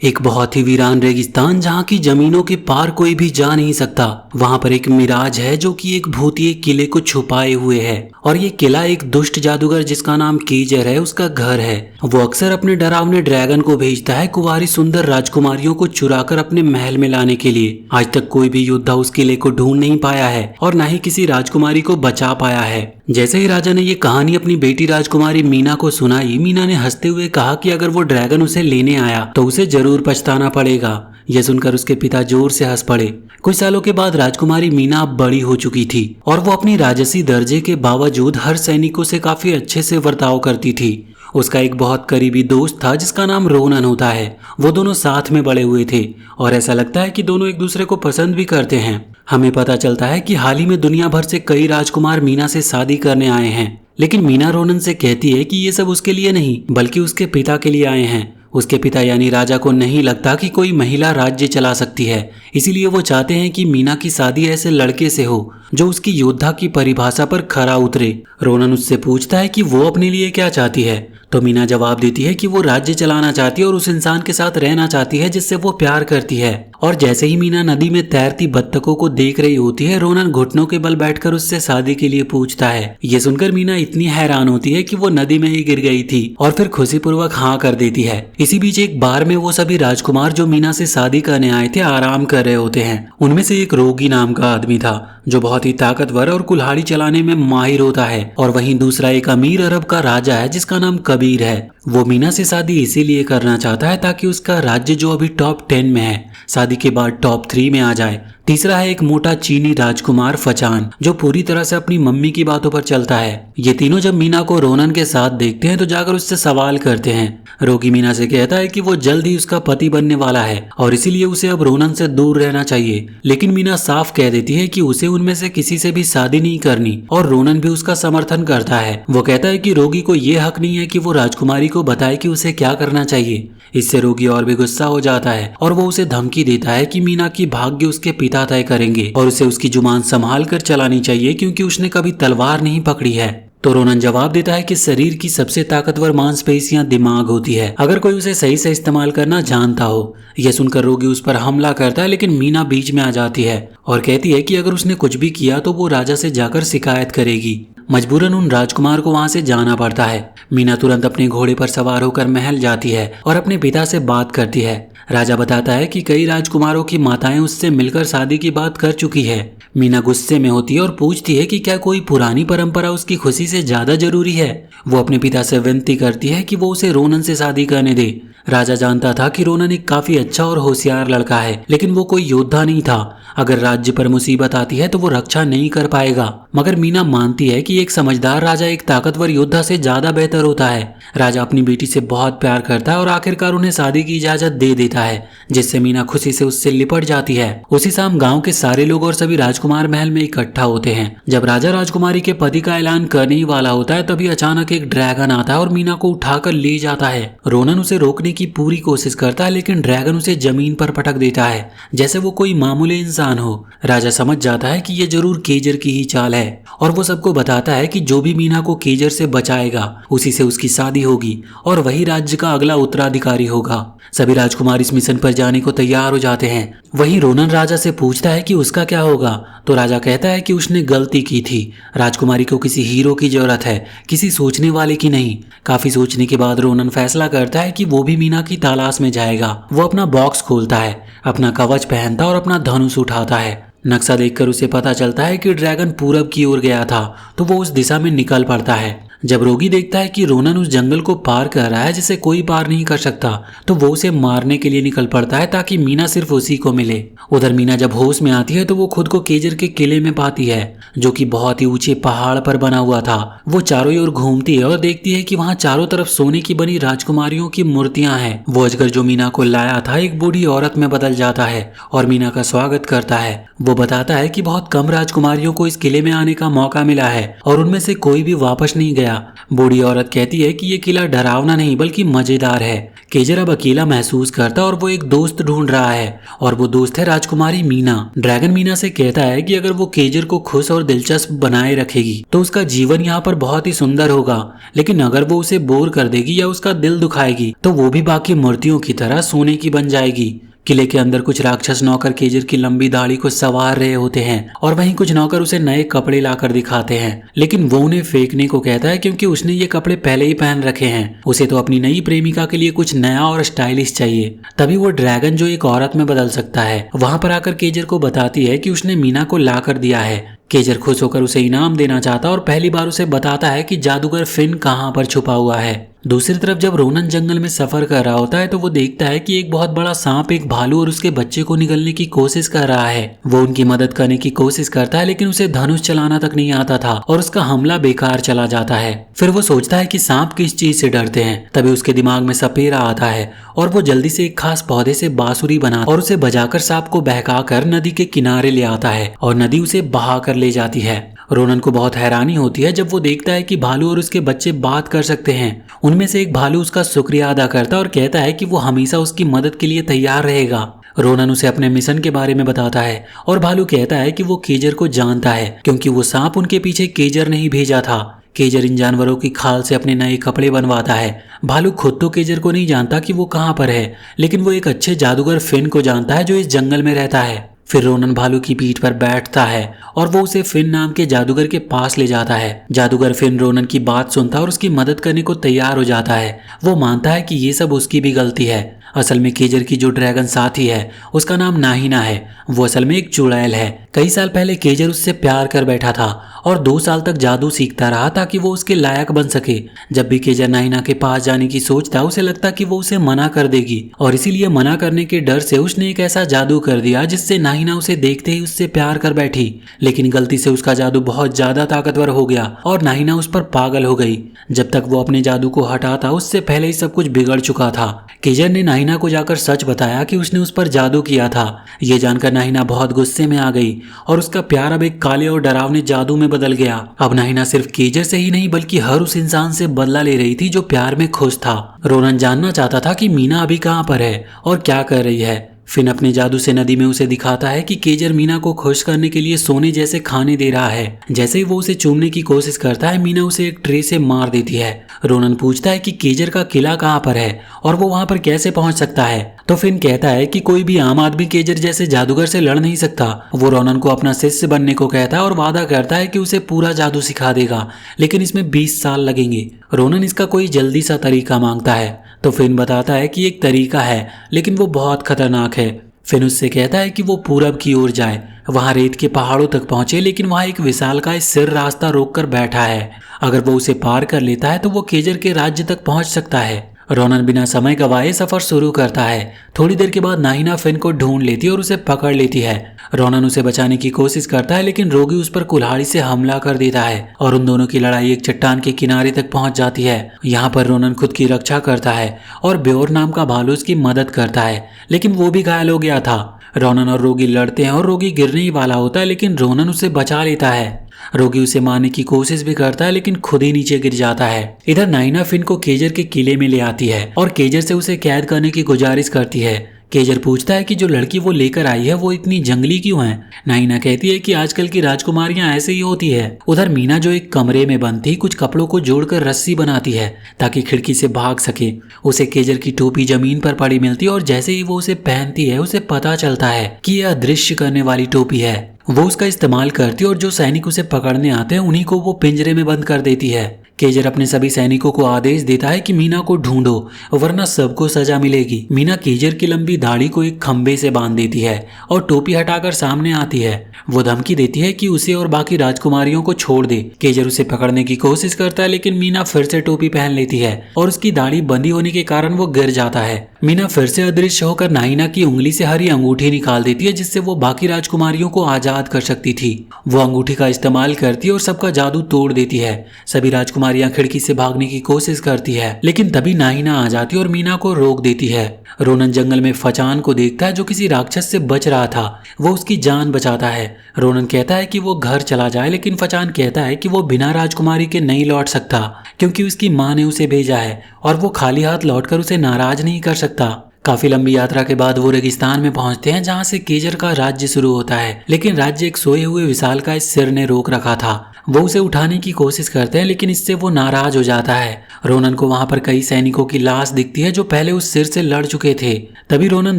एक बहुत ही वीरान रेगिस्तान जहाँ की जमीनों के पार कोई भी जा नहीं सकता। वहाँ पर एक मिराज है जो कि एक भूतिए किले को छुपाए हुए है और ये किला एक दुष्ट जादूगर जिसका नाम केजर है उसका घर है। वो अक्सर अपने डरावने ड्रैगन को भेजता है कुंवारी सुंदर राजकुमारियों को चुराकर अपने महल में लाने के लिए। आज तक कोई भी योद्धा उस किले को ढूंढ नहीं पाया है और न ही किसी राजकुमारी को बचा पाया है। जैसे ही राजा ने ये कहानी अपनी बेटी राजकुमारी मीना को सुनाई, मीना ने हंसते हुए कहा कि अगर वो ड्रैगन उसे लेने आया तो उसे जरूर पछताना पड़ेगा। यह सुनकर उसके पिता जोर से हंस पड़े। कुछ सालों के बाद राजकुमारी मीना अब बड़ी हो चुकी थी और वो अपनी राजसी दर्जे के बावजूद हर सैनिकों से काफी अच्छे से बर्ताव करती थी। उसका एक बहुत करीबी दोस्त था जिसका नाम रोनन होता है। वो दोनों साथ में बड़े हुए थे और ऐसा लगता है कि दोनों एक दूसरे को पसंद भी करते हैं। हमें पता चलता है कि हाल ही में दुनिया भर से कई राजकुमार मीना से शादी करने आए हैं, लेकिन मीना रोनन से कहती है कि ये सब उसके लिए नहीं बल्कि उसके पिता के लिए आए हैं। उसके पिता यानी राजा को नहीं लगता कि कोई महिला राज्य चला सकती है, इसीलिए वो चाहते हैं कि मीना की शादी ऐसे लड़के से हो जो उसकी योद्धा की परिभाषा पर खरा उतरे। रोनन उससे पूछता है कि वो अपने लिए क्या चाहती है, तो मीना जवाब देती है कि वो राज्य चलाना चाहती है और उस इंसान के साथ रहना चाहती है जिससे वो प्यार करती है। और जैसे ही मीना नदी में तैरती बत्तखों को देख रही होती है, रोनन घुटनों के बल बैठकर उससे शादी के लिए पूछता है। ये सुनकर मीना इतनी हैरान होती है कि वो नदी में ही गिर गई थी और फिर खुशीपूर्वक हाँ कर देती है। इसी बीच एक बार में वो सभी राजकुमार जो मीना से शादी करने आए थे आराम कर रहे होते हैं। उनमें से एक रोगी नाम का आदमी था जो बहुत ही ताकतवर और कुल्हाड़ी चलाने में माहिर होता है, और वहीं दूसरा एक अमीर अरब का राजा है जिसका नाम कबीर है। वो मीना से शादी इसीलिए करना चाहता है ताकि उसका राज्य जो अभी टॉप 10 में है शादी के बाद टॉप 3 में आ जाए। तीसरा है एक मोटा चीनी राजकुमार फचान जो पूरी तरह से अपनी मम्मी की बातों पर चलता है। ये तीनों जब मीना को रोनन के साथ देखते हैं तो जाकर उससे सवाल करते हैं। रोगी मीना से कहता है कि वो जल्द ही उसका पति बनने वाला है और इसीलिए उसे अब रोनन से दूर रहना चाहिए, लेकिन मीना साफ कह देती है कि उसे उनमें से किसी से भी शादी नहीं करनी और रोनन भी उसका समर्थन करता है। वो कहता है कि रोगी को ये हक नहीं है कि वो राजकुमारी को बताए कि उसे क्या करना चाहिए। इससे रोगी और भी गुस्सा हो जाता है और वो उसे धमकी देता है कि मीना की भाग्य उसके पिता तय करेंगे और उसे उसकी जुबान संभाल कर चलानी चाहिए क्योंकि उसने कभी तलवार नहीं पकड़ी है। तो रोनन जवाब देता है कि शरीर की सबसे ताकतवर मांसपेशियां दिमाग होती है, अगर कोई उसे सही से इस्तेमाल करना जानता हो। यह सुनकर रोगी उस पर हमला करता है, लेकिन मीना बीच में आ जाती है और कहती है कि अगर उसने कुछ भी किया तो वो राजा से जाकर शिकायत करेगी। मजबूरन उन राजकुमार को वहां से जाना पड़ता है। मीना तुरंत अपने घोड़े पर सवार होकर महल जाती है और अपने पिता से बात करती है। राजा बताता है कि कई राजकुमारों की माताएं उससे मिलकर शादी की बात कर चुकी है। मीना गुस्से में होती है और पूछती है कि क्या कोई पुरानी परंपरा उसकी खुशी से ज्यादा जरूरी है। वो अपने पिता से विनती करती है कि वो उसे रोनन से शादी करने दे। राजा जानता था कि रोनन एक काफी अच्छा और होशियार लड़का है, लेकिन वो कोई योद्धा नहीं था। अगर राज्य पर मुसीबत आती है तो वो रक्षा नहीं कर पाएगा, मगर मीना मानती है कि एक समझदार राजा एक ताकतवर योद्धा से ज्यादा बेहतर होता है। राजा अपनी बेटी से बहुत प्यार करता है और आखिरकार उन्हें शादी की इजाजत दे देता है, जिससे मीना खुशी से उससे लिपट जाती है। उसी शाम गांव के सारे लोग और सभी राजकुमार महल में इकट्ठा होते हैं। जब राजा राजकुमारी के पति का ऐलान करने ही वाला होता है तभी अचानक एक ड्रैगन आता है और मीना को उठाकर ले जाता है। रोनन उसे रोकने की पूरी कोशिश करता है, लेकिन ड्रैगन उसे जमीन पर पटक देता है जैसे वो कोई मामूली इंसान हो। राजा समझ जाता है कि ये जरूर केजर की ही चाल है और वो सबको बताता है कि जो भी मीना को केजर से बचाएगा उसी से उसकी शादी होगी और वही राज्य का अगला उत्तराधिकारी होगा। सभी राजकुमार इस मिशन पर जाने को तैयार हो जाते हैं। वहीं रोनन राजा से पूछता है कि उसका क्या होगा, तो राजा कहता है कि उसने गलती की थी। राजकुमारी को किसी हीरो की जरूरत है, किसी सोचने वाले की नहीं। काफी सोचने के बाद रोनन फैसला करता है कि वो भी मीना की तलाश में जाएगा। वो अपना बॉक्स खोलता है, अपना कवच पहनता और अपना धनुष उठाता है। नक्शा देखकर उसे पता चलता है कि ड्रैगन पूरब की ओर गया था, तो वो उस दिशा में निकल पड़ता है। जब रोगी देखता है कि रोनन उस जंगल को पार कर रहा है जिसे कोई पार नहीं कर सकता, तो वो उसे मारने के लिए निकल पड़ता है ताकि मीना सिर्फ उसी को मिले। उधर मीना जब होश में आती है तो वो खुद को केजर के किले में पाती है जो कि बहुत ही ऊंचे पहाड़ पर बना हुआ था। वो चारों ओर घूमती है और देखती है कि वहाँ चारों तरफ सोने की बनी राजकुमारियों की मूर्तियां हैं। वो अजगर जो मीना को लाया था एक बूढ़ी औरत में बदल जाता है और मीना का स्वागत करता है। वो बताता है कि बहुत कम राजकुमारियों को इस किले में आने का मौका मिला है और उनमें से कोई भी वापस नहीं गया गया। बूढ़ी औरत कहती है कि ये किला डरावना नहीं बल्कि मजेदार है। केजर अब अकेला महसूस करता और वो एक दोस्त ढूंढ रहा है और वो दोस्त है राजकुमारी मीना। ड्रैगन मीना से कहता है कि अगर वो केजर को खुश और दिलचस्प बनाए रखेगी तो उसका जीवन यहाँ पर बहुत ही सुंदर होगा, लेकिन अगर वो उसे बोर कर देगी या उसका दिल दुखाएगी तो वो भी बाकी मूर्तियों की तरह सोने की बन जाएगी। किले के अंदर कुछ राक्षस नौकर केजर की लंबी दाढ़ी को संवार रहे होते हैं और वहीं कुछ नौकर उसे नए कपड़े लाकर दिखाते हैं, लेकिन वो उन्हें फेंकने को कहता है क्योंकि उसने ये कपड़े पहले ही पहन रखे हैं। उसे तो अपनी नई प्रेमिका के लिए कुछ नया और स्टाइलिश चाहिए। तभी वो ड्रैगन जो एक औरत में बदल सकता है वहां पर आकर केजर को बताती है कि उसने मीना को ला कर दिया है। केजर खुश होकर उसे इनाम देना चाहता और पहली बार उसे बताता है कि जादूगर फिन कहाँ पर छुपा हुआ है। दूसरी तरफ जब रोनन जंगल में सफर कर रहा होता है तो वो देखता है कि एक बहुत बड़ा सांप एक भालू और उसके बच्चे को निगलने की कोशिश कर रहा है। वो उनकी मदद करने की कोशिश करता है लेकिन उसे धनुष चलाना तक नहीं आता था और उसका हमला बेकार चला जाता है। फिर वो सोचता है कि सांप किस चीज से डरते हैं। तभी उसके दिमाग में सपेरा आता है और वो जल्दी से एक खास पौधे से बांसुरी बना और उसे बजाकर सांप को बहकाकर नदी के किनारे ले आता है और नदी उसे बहा कर ले जाती है। रोनन को बहुत हैरानी होती है जब वो देखता है कि भालू और उसके बच्चे बात कर सकते हैं। उनमें से एक भालू उसका शुक्रिया अदा करता और कहता है कि वो हमेशा उसकी मदद के लिए तैयार रहेगा। रोनन उसे अपने मिशन के बारे में बताता है और भालू कहता है कि वो केजर को जानता है क्योंकि वो सांप उनके पीछे केजर नहीं भेजा था। केजर इन जानवरों की खाल से अपने नए कपड़े बनवाता है। भालू खुद तो केजर को नहीं जानता कि वो कहाँ पर है, लेकिन वो एक अच्छे जादूगर फिन को जानता है जो इस जंगल में रहता है। फिर रोनन भालू की पीठ पर बैठता है और वो उसे फिन नाम के जादूगर के पास ले जाता है। जादूगर फिन रोनन की बात सुनता है और उसकी मदद करने को तैयार हो जाता है। वो मानता है कि ये सब उसकी भी गलती है। असल में केजर की जो ड्रैगन साथी है उसका नाम नाहिना है। वो असल में एक चुड़ैल है। कई साल पहले केजर उससे प्यार कर बैठा था और 2 साल तक जादू सीखता रहा ताकि वो उसके लायक बन सके। जब भी केजर नाहिना के पास जाने की सोचता उसे लगता कि वो उसे मना कर देगी और इसीलिए मना करने के डर से उसने एक ऐसा जादू कर दिया जिससे नाहिना उसे देखते ही उससे प्यार कर बैठी। लेकिन गलती से उसका जादू बहुत ज्यादा ताकतवर हो गया और नाहिना उस पर पागल हो गई। जब तक वो अपने जादू को हटाता उससे पहले ही सब कुछ बिगड़ चुका था। केजर ने नाहिना को जाकर सच बताया कि उसने उस पर जादू किया था। ये जानकर नाहिना बहुत गुस्से में आ गई और उसका प्यार अब एक काले और डरावने जादू में बदल गया। अब नाहिना सिर्फ केजर से ही नहीं बल्कि हर उस इंसान से बदला ले रही थी जो प्यार में खुश था। रोनन जानना चाहता था कि मीना अभी कहाँ पर है और क्या कर रही है। फिन अपने जादू से नदी में उसे दिखाता है कि केजर मीना को खुश करने के लिए सोने जैसे खाने दे रहा है। जैसे ही वो उसे चूमने की कोशिश करता है मीना उसे एक ट्रे से मार देती है। रोनन पूछता है कि केजर का किला कहाँ पर है और वो वहां पर कैसे पहुंच सकता है। तो फिन कहता है कि कोई भी आम आदमी केजर जैसे जादूगर से लड़ नहीं सकता। वो रोनन को अपना शिष्य बनने को कहता है और वादा करता है कि उसे पूरा जादू सिखा देगा, लेकिन इसमें 20 साल लगेंगे। रोनन इसका कोई जल्दी सा तरीका मांगता है तो फिन बताता है कि एक तरीका है लेकिन वो बहुत खतरनाक है। फिन उससे कहता है कि वो पूरब की ओर जाए। वहां रेत के पहाड़ों तक पहुंचे लेकिन वहां एक विशालकाय सिर रास्ता रोककर बैठा है। अगर वो उसे पार कर लेता है तो वो केजर के राज्य तक पहुंच सकता है। रोनन बिना समय गवाए सफर शुरू करता है। थोड़ी देर के बाद नाहिना फिन को ढूंढ लेती है और उसे पकड़ लेती है। रोनन उसे बचाने की कोशिश करता है लेकिन रोगी उस पर कुल्हाड़ी से हमला कर देता है और उन दोनों की लड़ाई एक चट्टान के किनारे तक पहुंच जाती है। यहाँ पर रोनन खुद की रक्षा करता है और ब्योर नाम का भालू उसकी मदद करता है, लेकिन वो भी घायल हो गया था। रोनन और रोगी लड़ते हैं और रोगी गिरने ही वाला होता है लेकिन रोनन उसे बचा लेता है। रोगी उसे मारने की कोशिश भी करता है लेकिन खुद ही नीचे गिर जाता है। इधर नाहिना फिन को केजर के किले में ले आती है और केजर से उसे कैद करने की गुजारिश करती है। केजर पूछता है कि जो लड़की वो लेकर आई है वो इतनी जंगली क्यों है। नाहिना कहती है कि आजकल की राजकुमारियां ऐसे ही होती है। उधर मीना जो एक कमरे में बंद थी कुछ कपड़ों को जोड़कर रस्सी बनाती है ताकि खिड़की से भाग सके। उसे केजर की टोपी जमीन पर पड़ी मिलती है और जैसे ही वो उसे पहनती है उसे पता चलता है कि यह अदृश्य करने वाली टोपी है। वो उसका इस्तेमाल करती है और जो सैनिक उसे पकड़ने आते हैं उन्हीं को वो पिंजरे में बंद कर देती है। केजर अपने सभी सैनिकों को आदेश देता है कि मीना को ढूंढो वरना सबको सजा मिलेगी। मीना केजर की लंबी दाढ़ी को एक खंबे से बांध देती है और टोपी हटाकर सामने आती है। वो धमकी देती है कि उसे और बाकी राजकुमारियों को छोड़ दे। केजर उसे पकड़ने की कोशिश करता है लेकिन मीना फिर से टोपी पहन लेती है और उसकी दाढ़ी बंधी होने के कारण वो गिर जाता है। मीना फिर से अदृश्य होकर नाहिना की उंगली से हरी अंगूठी निकाल देती है जिससे वो बाकी राजकुमारियों को आजाद कर सकती थी। वो अंगूठी का इस्तेमाल करती है और सबका जादू तोड़ देती है। सभी राजकुमारियां खिड़की से भागने की कोशिश करती है लेकिन तभी नाहिना आ जाती है और मीना को रोक देती है। रोनन जंगल में फचान को देखता है जो किसी राक्षस से बच रहा था। वो उसकी जान बचाता है। रोनन कहता है कि वो घर चला जाए, लेकिन फचान कहता है कि वो बिना राजकुमारी के नहीं लौट सकता क्योंकि उसकी माँ ने उसे भेजा है और वो खाली हाथ लौटकर उसे नाराज नहीं कर सकता। काफी लंबी यात्रा के बाद वो रेगिस्तान में पहुंचते हैं जहां से केजर का राज्य शुरू होता है, लेकिन राज्य एक सोए हुए विशालकाय सिर ने रोक रखा था। वो उसे उठाने की कोशिश करते हैं, लेकिन इससे वो नाराज हो जाता है। रोनन को वहां पर कई सैनिकों की लाश दिखती है जो पहले उस सिर से लड़ चुके थे। तभी रोनन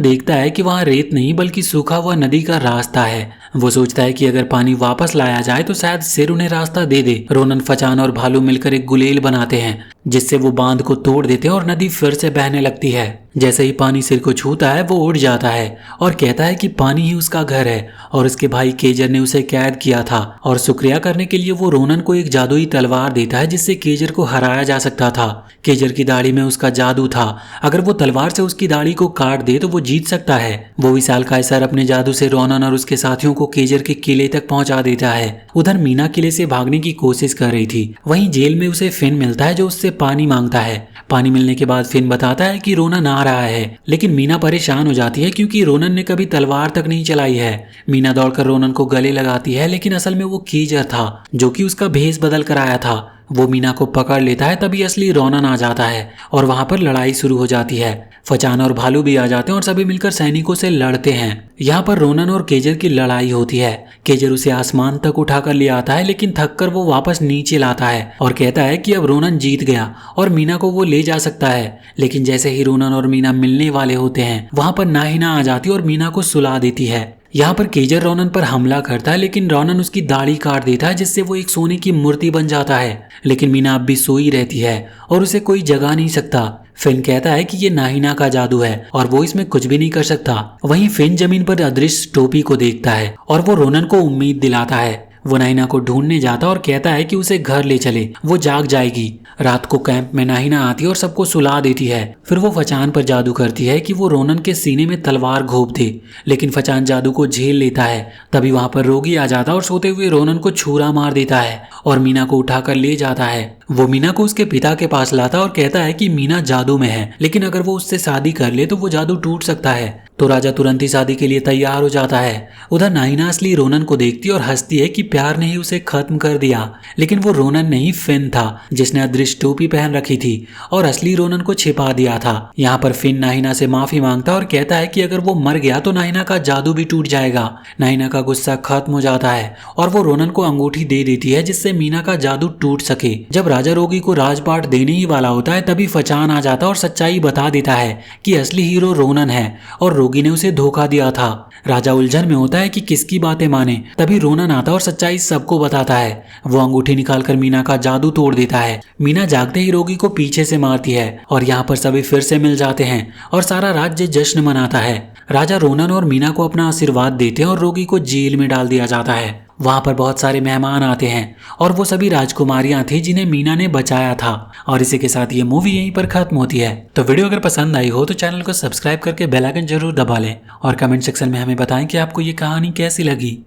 देखता है कि वहां रेत नहीं बल्कि सूखा हुआ नदी का रास्ता है। वो सोचता है कि अगर पानी वापस लाया जाए तो शायद सिर उन्हें रास्ता दे दे। रोनन, फचान और भालू मिलकर एक गुलेल बनाते हैं जिससे वो बांध को तोड़ देते हैं और नदी फिर से बहने लगती है। जैसे ही पानी सिर को छूता है वो उड़ जाता है और कहता है कि पानी ही उसका घर है और उसके भाई केजर ने उसे कैद किया था, और शुक्रिया करने के लिए वो रोनन को एक जादुई तलवार देता है जिससे केजर को हराया जा सकता था। केजर की दाढ़ी में उसका जादू था, अगर वो तलवार से उसकी दाढ़ी को काट दे तो वो जीत सकता है। वो विशालकाय सर अपने जादू से रोनन और उसके साथियों को केजर के किले तक पहुंचा देता है। उधर मीना किले से भागने की कोशिश कर रही थी। वहीं जेल में उसे फिन मिलता है जो उससे पानी मांगता है। पानी मिलने के बाद फिन बताता है कि रोनन आ रहा है, लेकिन मीना परेशान हो जाती है क्योंकि रोनन ने कभी तलवार तक नहीं चलाई है। मीना दौड़कर रोनन को गले लगाती है, लेकिन असल में वो केजर था जो कि उसका भेष बदल कर आया था। वो मीना को पकड़ लेता है, तभी असली रोनन आ जाता है और वहां पर लड़ाई शुरू हो जाती है। फचान और भालू भी आ जाते हैं और सभी मिलकर सैनिकों से लड़ते हैं। यहाँ पर रोनन और केजर की लड़ाई होती है। केजर उसे आसमान तक उठाकर ले आता है, लेकिन थककर वो वापस नीचे लाता है और कहता है कि अब रोनन जीत गया और मीना को वो ले जा सकता है। लेकिन जैसे ही रोनन और मीना मिलने वाले होते हैं वहां पर नाहिना आ जाती है और मीना को सुला देती है। यहाँ पर केजर रोनन पर हमला करता है, लेकिन रोनन उसकी दाढ़ी काट देता है जिससे वो एक सोने की मूर्ति बन जाता है। लेकिन मीना अब भी सोई रहती है और उसे कोई जगा नहीं सकता। फिन कहता है कि ये नाहिना का जादू है और वो इसमें कुछ भी नहीं कर सकता। वहीं फिन जमीन पर अदृश्य टोपी को देखता है और वो रोनन को उम्मीद दिलाता है। वो नाहिना को ढूंढने जाता और कहता है कि उसे घर ले चले, वो जाग जाएगी। रात को कैंप में नाहिना आती है और सबको सुला देती है। फिर वो फचान पर जादू करती है कि वो रोनन के सीने में तलवार घोंप दे, लेकिन फचान जादू को झेल लेता है। तभी वहां पर रोगी आ जाता और सोते हुए रोनन को छुरा मार देता है और मीना को उठाकर ले जाता है। वो मीना को उसके पिता के पास लाता और कहता है कि मीना जादू में है, लेकिन अगर वो उससे शादी कर ले तो वो जादू टूट सकता है। तो राजा तुरंत ही शादी के लिए तैयार हो जाता है। उधर नाहिना असली रोनन को देखती और हंसती है कि प्यार ने ही उसे खत्म कर दिया, लेकिन वो रोनन नहीं फिन था जिसने अदृश्य टोपी पहन रखी थी और असली रोनन को छिपा दिया था। यहाँ पर फिन नाहिना से माफी मांगता और कहता है कि अगर वो मर गया तो नाहिना का जादू भी टूट जाएगा। नाहिना का गुस्सा खत्म हो जाता है और वो रोनन को अंगूठी दे देती है जिससे मीना का जादू टूट सके। जब राजा रोगी को राजपाट देने ही वाला होता है तभी फचान आ जाता और सच्चाई बता देता है कि असली हीरो रोनन है और रोगी ने उसे धोखा दिया था। राजा उलझन में होता है कि किसकी बातें माने। तभी रोनन आता और सच्चाई सबको बताता है। वो अंगूठी निकालकर मीना का जादू तोड़ देता है। मीना जागते ही रोगी को पीछे से मारती है और यहाँ पर सभी फिर से मिल जाते हैं और सारा राज्य जश्न मनाता है। राजा रोनन और मीना को अपना आशीर्वाद देते हैं और रोगी को जेल में डाल दिया जाता है। वहां पर बहुत सारे मेहमान आते हैं और वो सभी राजकुमारियां थी जिन्हें मीना ने बचाया था। और इसी के साथ ये मूवी यहीं पर खत्म होती है। तो वीडियो अगर पसंद आई हो तो चैनल को सब्सक्राइब करके बेल आइकन जरूर दबा लें और कमेंट सेक्शन में हमें बताएं कि आपको ये कहानी कैसी लगी।